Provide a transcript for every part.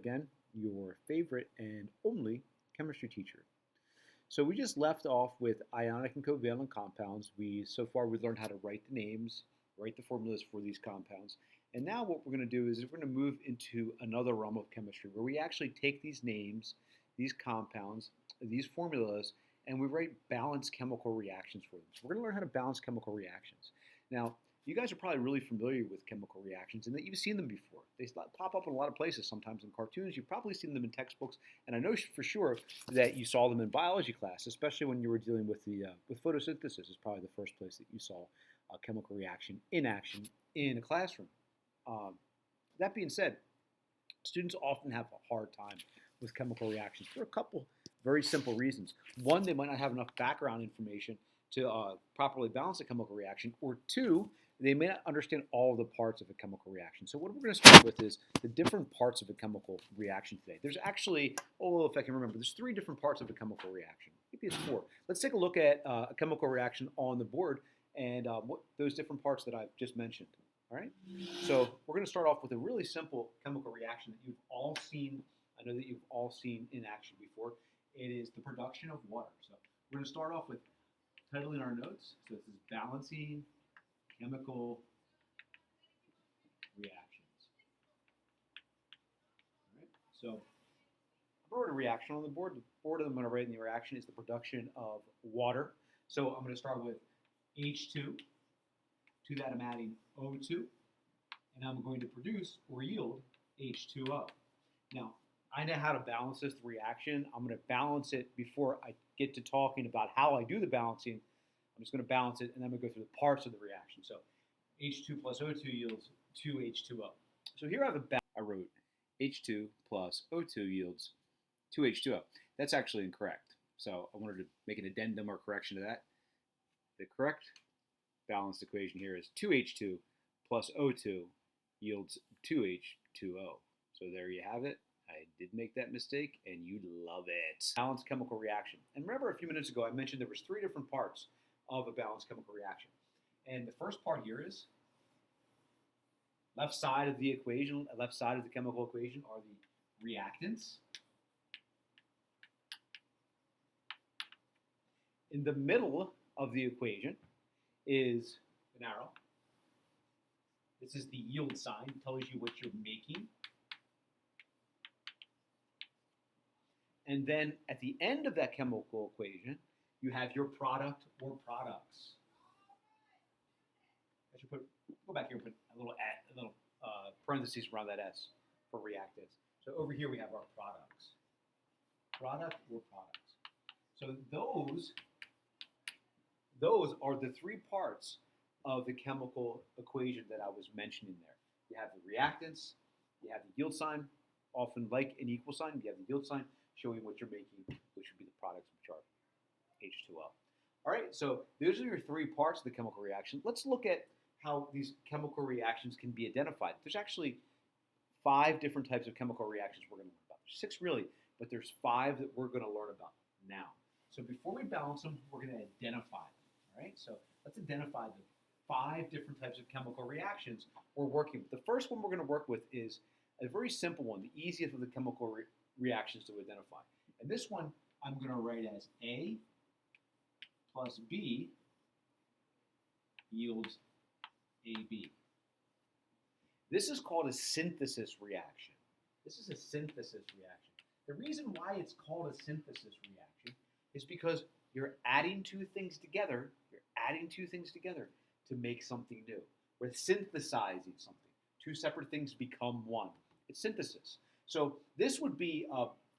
again, your favorite and only chemistry teacher. So we just left off with ionic and covalent compounds. So far we've learned how to write the names, write the formulas for these compounds. And now what we're going to do is we're going to move into another realm of chemistry where we actually take these names, these compounds, these formulas, and we write balanced chemical reactions for them. So we're going to learn how to balance chemical reactions. Now, you guys are probably really familiar with chemical reactions and that you've seen them before. They pop up in a lot of places, sometimes in cartoons. You've probably seen them in textbooks, and I know for sure that you saw them in biology class, especially when you were dealing with with photosynthesis. Is probably the first place that you saw a chemical reaction in action in a classroom. That being said, students often have a hard time with chemical reactions for a couple very simple reasons. One, they might not have enough background information to properly balance a chemical reaction, or two, they may not understand all of the parts of a chemical reaction. So what we're going to start with is the different parts of a chemical reaction today. There's actually, if I can remember, there's 3 different parts of a chemical reaction. Maybe it's 4. Let's take a look at a chemical reaction on the board and what those different parts that I've just mentioned. All right? So we're going to start off with a really simple chemical reaction that you've all seen. I know that you've all seen in action before. It is the production of water. So we're going to start off with titling our notes. So this is balancing chemical reactions. All right. So I wrote a reaction on the board. The board that I'm going to write in the reaction is the production of water. So I'm going to start with H2. To that I'm adding O2. And I'm going to produce or yield H2O. Now, I know how to balance this reaction. I'm going to balance it before I get to talking about how I do the balancing. I'm just going to balance it, and then I'm going to go through the parts of the reaction. So H2 plus O2 yields 2H2O. So here I wrote H2 plus O2 yields 2H2O. That's actually incorrect. So I wanted to make an addendum or correction to that. The correct balanced equation here is 2H2 plus O2 yields 2H2O. So there you have it. I did make that mistake, and you love it. Balanced chemical reaction. And remember a few minutes ago I mentioned there was 3 different parts of a balanced chemical reaction. And the first part here is left side of the equation, left side of the chemical equation are the reactants. In the middle of the equation is an arrow. This is the yield sign. It tells you what you're making. And then at the end of that chemical equation, you have your product or products. I should go back here and put a little parentheses around that S for reactants. So over here we have our products. Product or products. So those are the 3 parts of the chemical equation that I was mentioning there. You have the reactants, you have the yield sign, often like an equal sign, you have the yield sign showing what you're making, which would be the products, which are H2O. All right, so those are your 3 parts of the chemical reaction. Let's look at how these chemical reactions can be identified. There's actually 5 different types of chemical reactions we're going to learn about. There's 6 really, but there's 5 that we're going to learn about now. So before we balance them, we're going to identify them. All right, so let's identify the 5 different types of chemical reactions we're working with. The first one we're going to work with is a very simple one, the easiest of the chemical reactions to identify. And this one I'm going to write as A plus B yields AB. This is called a synthesis reaction. This is a synthesis reaction. The reason why it's called a synthesis reaction is because you're adding 2 things together. You're adding 2 things together to make something new. We're synthesizing something. 2 separate things become one. It's synthesis. So this would be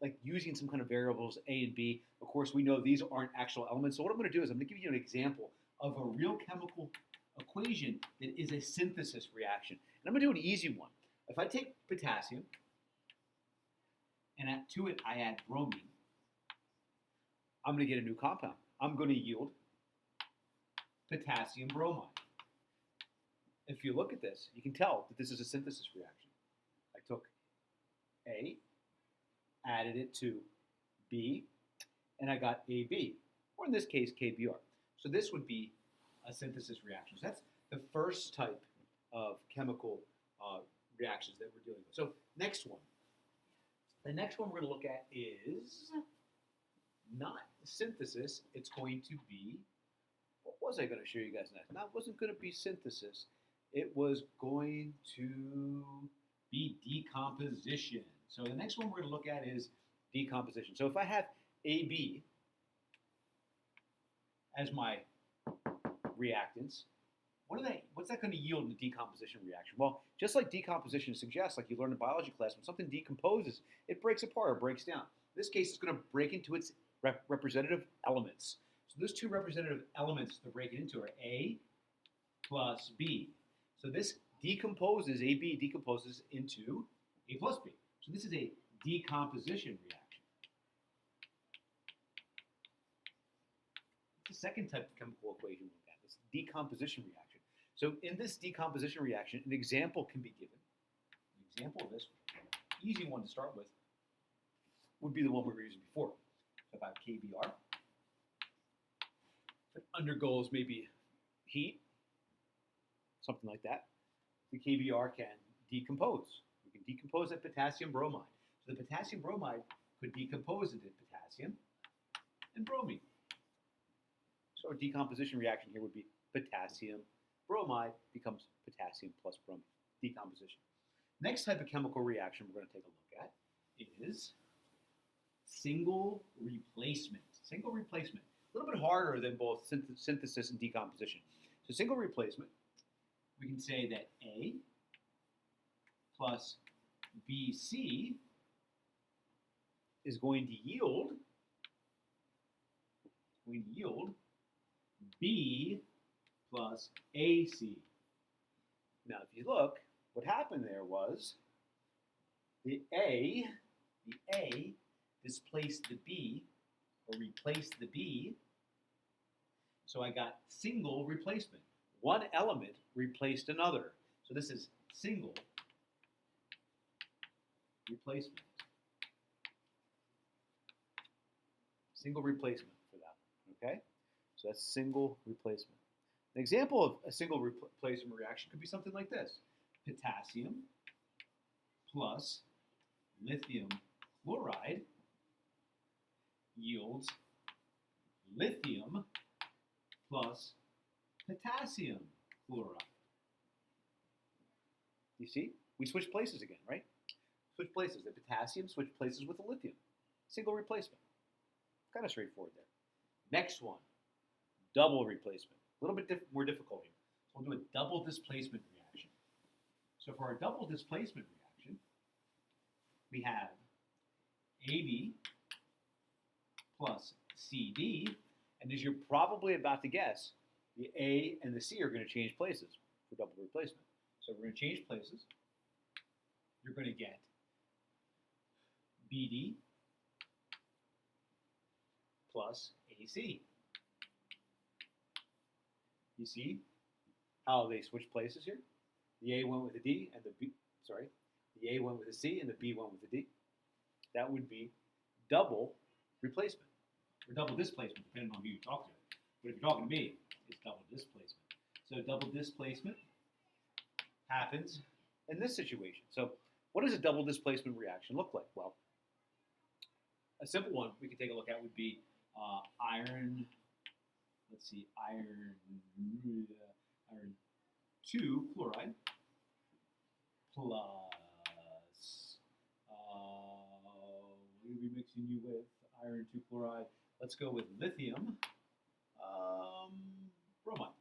like using some kind of variables A and B. Of course, we know these aren't actual elements. So what I'm going to do is I'm going to give you an example of a real chemical equation that is a synthesis reaction. And I'm going to do an easy one. If I take potassium and to it I add bromine, I'm going to get a new compound. I'm going to yield potassium bromide. If you look at this, you can tell that this is a synthesis reaction. I took A, added it to B, and I got AB, or in this case, KBr. So this would be a synthesis reaction. So that's the first type of chemical reactions that we're dealing with. So next one, The next one we're going to look at is not synthesis. It's going to be, what was I going to show you guys next? That wasn't going to be synthesis. It was going to be decomposition. So the next one we're going to look at is decomposition. So if I have AB as my reactants, what's that going to yield in the decomposition reaction? Well, just like decomposition suggests, like you learned in biology class, when something decomposes, it breaks apart or breaks down. In this case, it's going to break into its representative elements. So those two representative elements to break it into are A plus B. So this decomposes, AB decomposes into A plus B. So this is a decomposition reaction. It's the second type of chemical equation we look at. It's decomposition reaction. So in this decomposition reaction, an example can be given. An example of this, easy one to start with, would be the one we were using before. So about KBr. It undergoes maybe heat, something like that. The KBr can decompose. We can decompose that potassium bromide. So the potassium bromide could decompose into potassium and bromine. So our decomposition reaction here would be potassium bromide becomes potassium plus bromine, decomposition. Next type of chemical reaction we're going to take a look at is single replacement. Single replacement, a little bit harder than both synthesis and decomposition. So single replacement, we can say that A plus BC is going to yield B plus AC. Now, if you look, what happened there was the A displaced the B, or replaced the B, so I got single replacement. One element replaced another. So this is single replacement. Single replacement for that one, okay? So that's single replacement. An example of a single replacement reaction could be something like this. Potassium plus lithium chloride yields lithium plus potassium chloride. You see? We switch places again, right? Switch places. The potassium switched places with the lithium. Single replacement. Kind of straightforward there. Next one, double replacement. A little bit more difficult here. So we'll do a double displacement reaction. So for our double displacement reaction, we have AB plus CD, and as you're probably about to guess, the A and the C are going to change places for double replacement. So we're going to change places. You're going to get BD plus AC. You see how they switch places here? The A went with the D and the A went with the C and the B went with the D. That would be double replacement, or double displacement, depending on who you talk to. But if you're talking to me, it's double displacement. So double displacement happens in this situation. So what does a double displacement reaction look like? Well, a simple one we could take a look at would be iron 2 chloride plus, what are we mixing you with? Iron 2 chloride. Let's go with lithium bromide.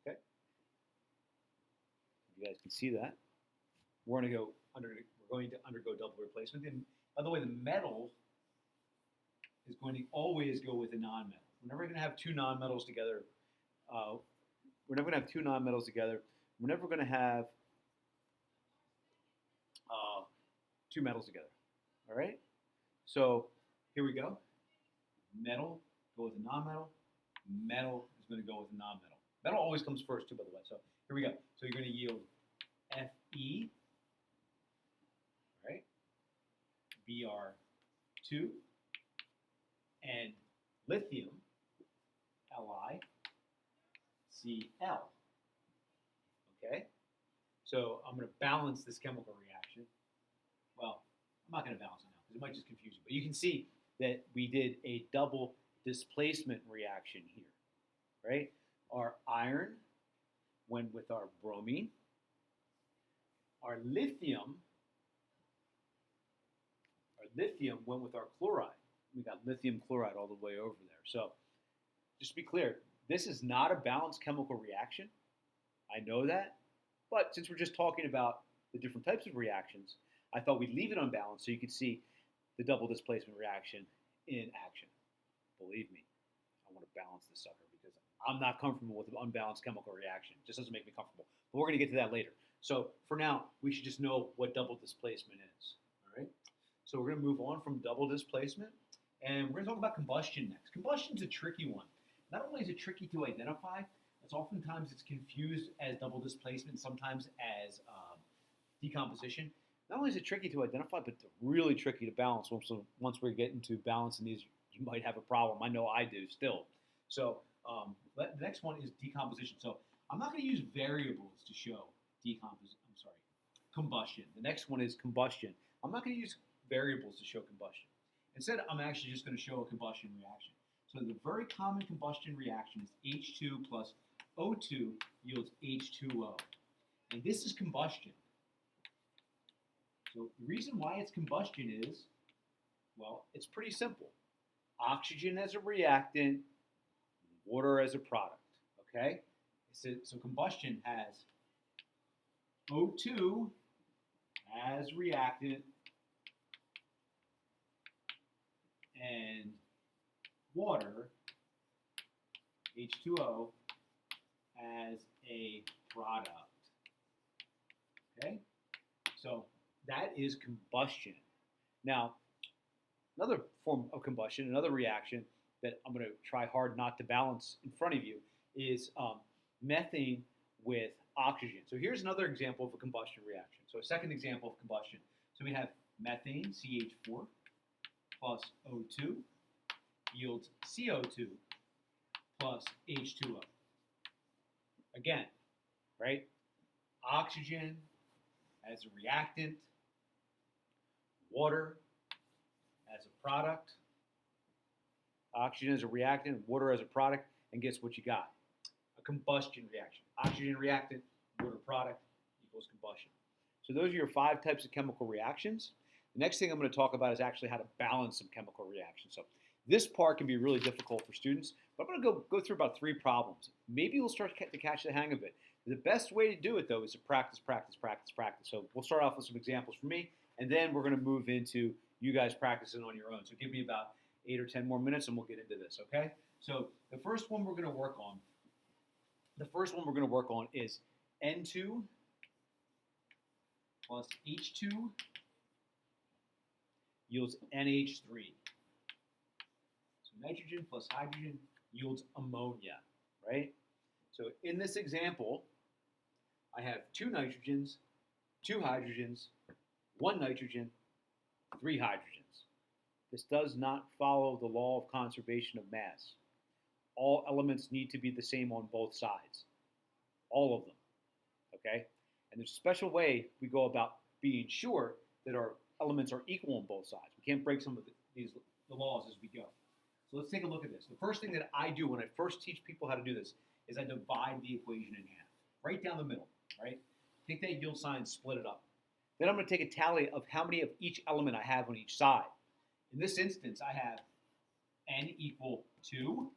Okay. You guys can see that. We're going to undergo double replacement. And by the way, the metal is going to always go with a non-metal. We're never going to have two non-metals together. We're never going to have two non-metals together. We're never going to have two metals together. All right? So here we go. Metal go with a non-metal. Metal is going to go with a non-metal. Metal always comes first too, by the way. So here we go. So you're going to yield Fe, right? Br2 and lithium LiCl. Okay? So I'm going to balance this chemical reaction. Well, to balance it now because it might just confuse you. But you can see that we did a double displacement reaction here, right? Our iron went with our bromine. Our lithium went with our chloride. We got lithium chloride all the way over there. So just to be clear, this is not a balanced chemical reaction. I know that. But since we're just talking about the different types of reactions, I thought we'd leave it unbalanced so you could see the double displacement reaction in action. Believe me, I want to balance this sucker because I'm not comfortable with an unbalanced chemical reaction. It just doesn't make me comfortable. But we're going to get to that later. So for now, we should just know what double displacement is. All right. So we're going to move on from double displacement, and we're going to talk about combustion next. Combustion is a tricky one. Not only is it tricky to identify, oftentimes it's confused as double displacement, sometimes as decomposition. Not only is it tricky to identify, but it's really tricky to balance. Once we get into balancing these, you might have a problem. I know I do still. So the next one is decomposition. So I'm not going to use variables to show combustion. The next one is combustion. I'm not going to use variables to show combustion. Instead, I'm actually just going to show a combustion reaction. So the very common combustion reaction is H2 plus O2 yields H2O. And this is combustion. So the reason why it's combustion is, well, it's pretty simple. Oxygen as a reactant, water as a product, okay? So combustion has O2 as reactant and water, H2O, as a product, okay? So that is combustion. Now, another form of combustion, another reaction that I'm going to try hard not to balance in front of you is methane with oxygen. So here's another example of a combustion reaction. So a second example of combustion. So we have methane, CH4, plus O2 yields CO2 plus H2O. Again, right? Oxygen as a reactant, water as a product, oxygen as a reactant, water as a product, and guess what you got? A combustion reaction. Oxygen reactant, water product equals combustion. So those are your 5 types of chemical reactions. The next thing I'm going to talk about is actually how to balance some chemical reactions. So this part can be really difficult for students, but I'm going to go through about 3 problems. Maybe you'll start to catch the hang of it. The best way to do it, though, is to practice, practice, practice, practice. So we'll start off with some examples for me, and then we're going to move into you guys practicing on your own. So give me about 8 or 10 more minutes, and we'll get into this, okay? So the first one we're going to work on, is N2 plus H2 yields NH3. So nitrogen plus hydrogen yields ammonia, right? So in this example, I have 2 nitrogens, 2 hydrogens, 1 nitrogen, 3 hydrogens. This does not follow the law of conservation of mass. All elements need to be the same on both sides. All of them, okay? And there's a special way we go about being sure that our elements are equal on both sides. We can't break some of the laws as we go. So let's take a look at this. The first thing that I do when I first teach people how to do this is I divide the equation in half, right down the middle, right? Take that yield sign, split it up. Then I'm going to take a tally of how many of each element I have on each side. In this instance, I have N equal 2,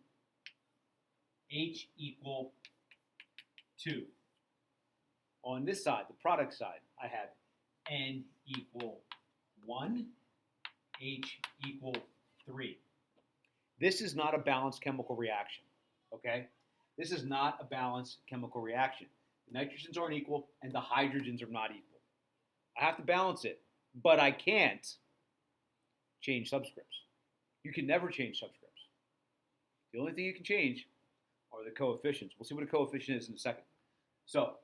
H equal 2. On this side, the product side, I have N equal 1, H equal 3. This is not a balanced chemical reaction, okay? This is not a balanced chemical reaction. The nitrogens aren't equal, and the hydrogens are not equal. I have to balance it, but I can't change subscripts. You can never change subscripts. The only thing you can change are the coefficients. We'll see what a coefficient is in a second. So,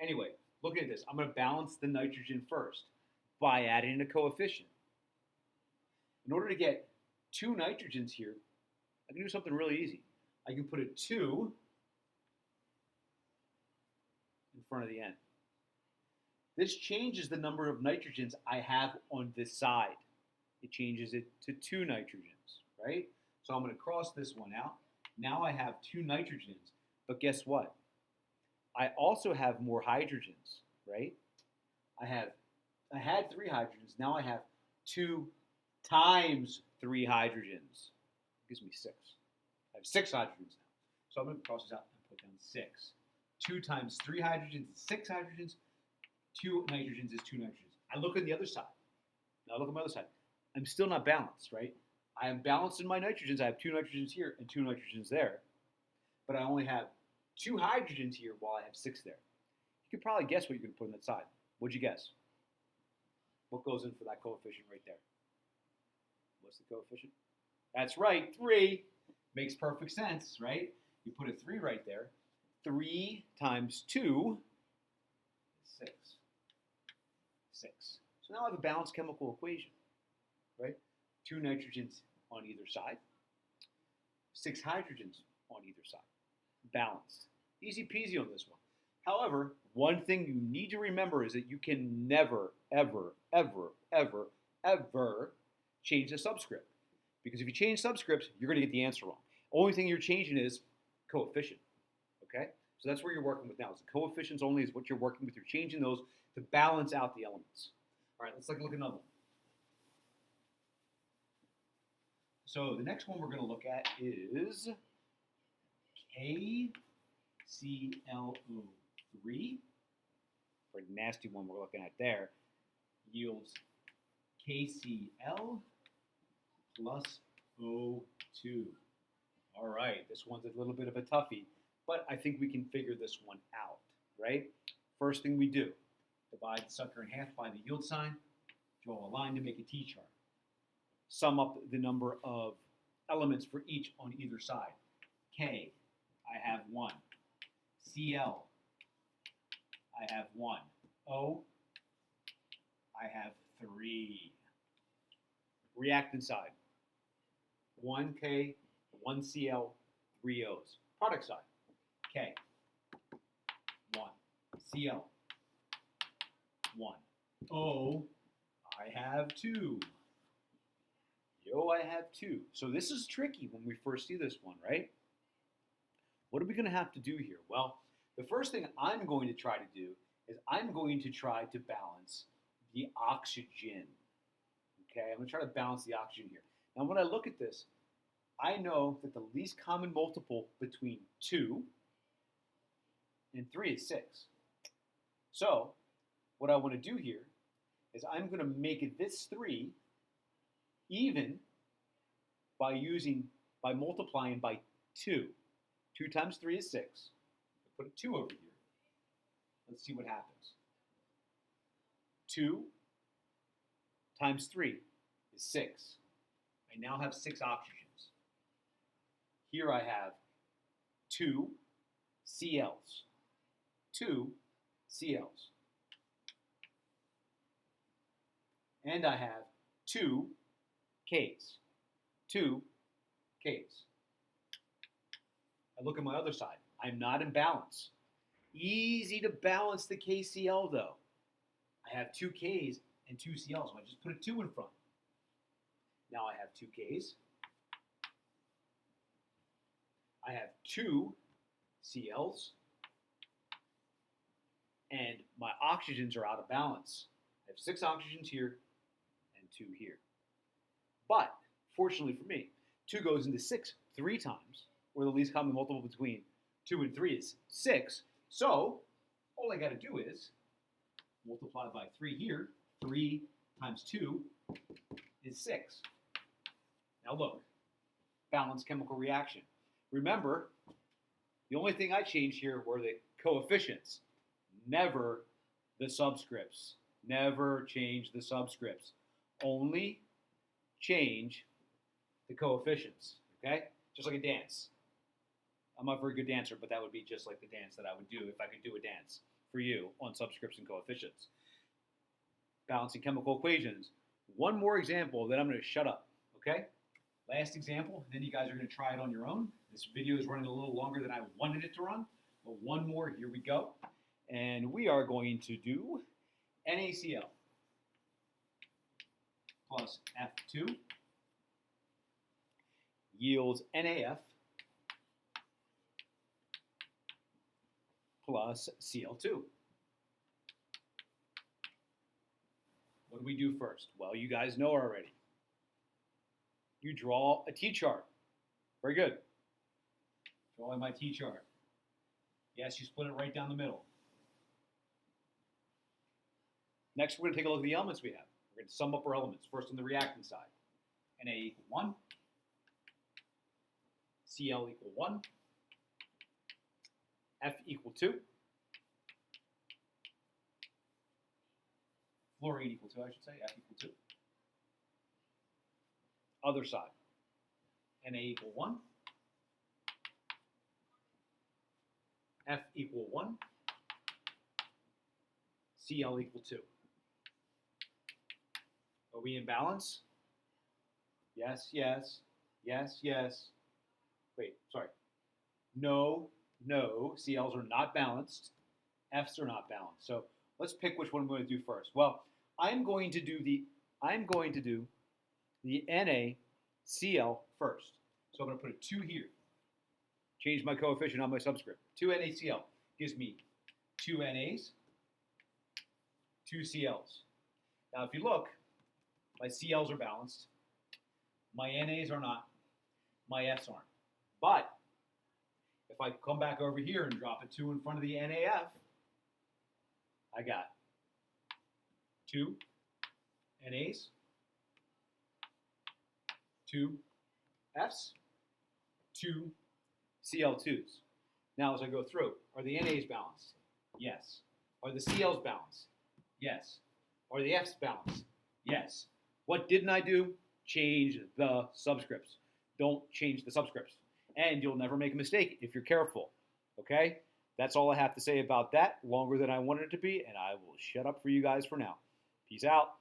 anyway, looking at this, I'm going to balance the nitrogen first by adding a coefficient. In order to get 2 nitrogens here, I can do something really easy. I can put a 2 in front of the N. This changes the number of nitrogens I have on this side. It changes it to 2 nitrogens, right? So I'm going to cross this one out. Now I have 2 nitrogens, but guess what? I also have more hydrogens, right? I had 3 hydrogens. Now I have 2 times 3 hydrogens. It gives me 6. I have 6 hydrogens now. So I'm going to cross this out and put down 6. 2 times 3 hydrogens is 6 hydrogens. 2 nitrogens is 2 nitrogens. I look on the other side. Now I look on my other side. I'm still not balanced, right? I am balanced in my nitrogens. I have 2 nitrogens here and 2 nitrogens there. But I only have 2 hydrogens here while I have 6 there. You could probably guess what you're going to put on that side. What'd you guess? What goes in for that coefficient right there? What's the coefficient? That's right, 3. Makes perfect sense, right? You put a 3 right there. 3 times 2 is 6. 6. So now I have a balanced chemical equation, right? 2 nitrogens on either side. 6 hydrogens on either side. Balanced. Easy peasy on this one. However, one thing you need to remember is that you can never, ever, ever, ever, ever change the subscript. Because if you change subscripts, you're going to get the answer wrong. Only thing you're changing is coefficient. Okay? So that's where you're working with now. So coefficients only is what you're working with. You're changing those to balance out the elements. All right, let's take a look at another one. So the next one we're going to look at is KClO3. For a nasty one we're looking at there, yields KCl plus O2. All right, this one's a little bit of a toughie, but I think we can figure this one out, right? First thing we do, divide the sucker in half by the yield sign, draw a line to make a T-chart. Sum up the number of elements for each on either side. K, I have 1. Cl, I have 1. O, I have 3. Reactant side, 1K, 1Cl, 3 Os. Product side, K, 1. Cl, 1. O, I have 2. Yo, I have 2. So this is tricky when we first see this one, right? What are we going to have to do here? Well, the first thing I'm going to try to do is I'm going to try to balance the oxygen. Okay, I'm going to try to balance the oxygen here. Now, when I look at this, I know that the least common multiple between 2 and 3 is 6. So, what I want to do here is I'm going to make this 3 even by multiplying by 2. 2 times 3 is 6. I put a 2 over here. Let's see what happens. 2 times 3 is 6. I now have 6 oxygens. Here I have 2 Cls. 2 Cls. And I have 2 Ks. 2 Ks. I look at my other side. I'm not in balance. Easy to balance the KCl though. I have 2 Ks and 2 Cls, so I just put a 2 in front. Now I have 2 Ks. I have 2 Cls. And my oxygens are out of balance. I have 6 oxygens here and 2 here. But, fortunately for me, 2 goes into 6 3 times, or the least common multiple between 2 and 3 is 6. So, all I got to do is multiply by 3 here. 3 times 2 is 6. Now look, balanced chemical reaction. Remember, the only thing I changed here were the coefficients, never the subscripts. Never change the subscripts. Only change the coefficients, okay? Just like a dance. I'm not a very good dancer, but that would be just like the dance that I would do if I could do a dance for you on subscripts and coefficients. Balancing chemical equations. One more example, then I'm going to shut up, okay? Last example, and then you guys are going to try it on your own. This video is running a little longer than I wanted it to run, but one more, here we go. And we are going to do NaCl plus F2 yields NaF plus Cl2. What do we do first? Well, you guys know already. You draw a T-chart. Very good. Drawing my T-chart. Yes, you split it right down the middle. Next, we're going to take a look at the elements we have. We're going to sum up our elements. First on the reactant side. Na equal 1. Cl equal 1. F equal 2. Fluorine equal 2, I should say. F equal 2. Other side. Na equal 1. F equal 1. Cl equal 2. Are we in balance? Yes, yes, yes, yes. Wait, sorry. No, no, CLs are not balanced. Fs are not balanced. So let's pick which one I'm going to do first. Well, I'm going to do the NaCl first. So I'm going to put a 2 here. Change my coefficient on my subscript. 2 NaCl gives me 2 Nas, 2 Cls. Now if you look, my Cls are balanced. My Nas are not. My Fs aren't. But if I come back over here and drop a 2 in front of the NaF, I got 2 Nas, 2 Fs, 2 Cl2s. Now as I go through, are the Nas balanced? Yes. Are the Cls balanced? Yes. Are the Fs balanced? Yes. What didn't I do? Change the subscripts. Don't change the subscripts. And you'll never make a mistake if you're careful. Okay? That's all I have to say about that. Longer than I wanted it to be, and I will shut up for you guys for now. Peace out.